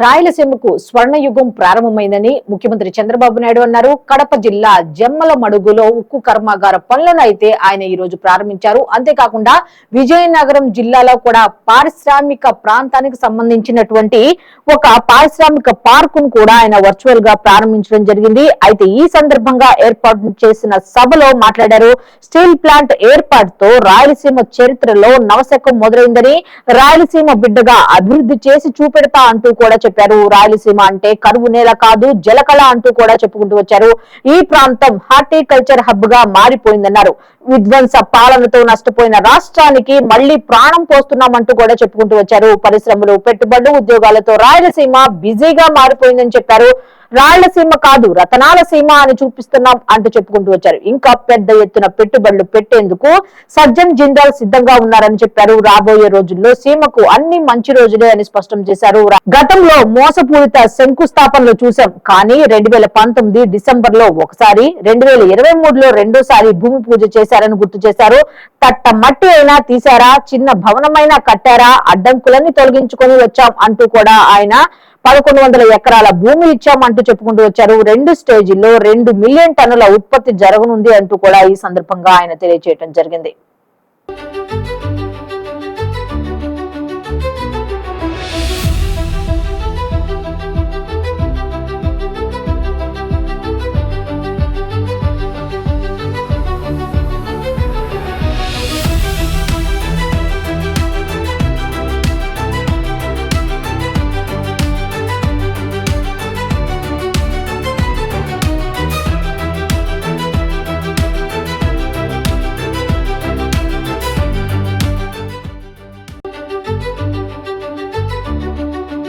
రాయలసీమకు స్వర్ణయుగం ప్రారంభమైందని ముఖ్యమంత్రి చంద్రబాబు నాయుడు అన్నారు. కడప జిల్లా జమ్మల మడుగులో ఉక్కు కర్మాగార పనులను అయితే ఆయన ఈ రోజు ప్రారంభించారు. అంతేకాకుండా విజయనగరం జిల్లాలో కూడా పారిశ్రామిక ప్రాంతానికి సంబంధించినటువంటి ఒక పారిశ్రామిక పార్కును కూడా ఆయన వర్చువల్ గా ప్రారంభించడం జరిగింది. అయితే ఈ సందర్భంగా ఏర్పాటు చేసిన సభలో మాట్లాడారు. స్టీల్ ప్లాంట్ ఏర్పాటుతో రాయలసీమ చరిత్రలో నవశకం మొదలైందని, రాయలసీమ బిడ్డగా అభివృద్ధి చేసి చూపెడతా అంటూ కూడా చెప్పారు. రాయలసీమ అంటే కరువు నేల కాదు, జలకళ అంటూ కూడా చెప్పుకుంటూ వచ్చారు. ఈ ప్రాంతం హార్టికల్చర్ హబ్ గా మారిపోయిందన్నారు. విధ్వంస పాలనతో నష్టపోయిన రాష్ట్రానికి మళ్లీ ప్రాణం పోస్తున్నామంటూ కూడా చెప్పుకుంటూ వచ్చారు. పరిశ్రమలు, పెట్టుబడులు, ఉద్యోగాలతో రాయలసీమ బిజీగా మారిపోయిందని చెప్పారు. రాయలసీమ కాదు రతనాల సీమ అని చూపిస్తున్నాం అంటూ చెప్పుకుంటూ వచ్చారు. ఇంకా పెద్ద ఎత్తున పెట్టుబడులు పెట్టేందుకు సజ్జన్ జిందాల్ సిద్ధంగా ఉన్నారని చెప్పారు. రాబోయే రోజుల్లో సీమకు అన్ని మంచి రోజులే అని స్పష్టం చేశారు. గతంలో మోసపూరిత శంకుస్థాపనలు చూశాం, కానీ 2019 డిసెంబర్ లో ఒకసారి, 2023లో రెండోసారి భూమి పూజ చేశారని గుర్తు చేశారు. తట్ట మట్టి అయినా తీశారా, చిన్న భవనమైనా కట్టారా, అడ్డంకులన్నీ తొలగించుకొని వచ్చాం అంటూ కూడా ఆయన 1100 ఎకరాల భూమి ఇచ్చామంటూ చెప్పుకుంటూ వచ్చారు. 2 స్టేజీల్లో 2 మిలియన్ టన్నుల ఉత్పత్తి జరగనుంది అంటూ కూడా ఈ సందర్భంగా ఆయన తెలియజేయడం జరిగింది.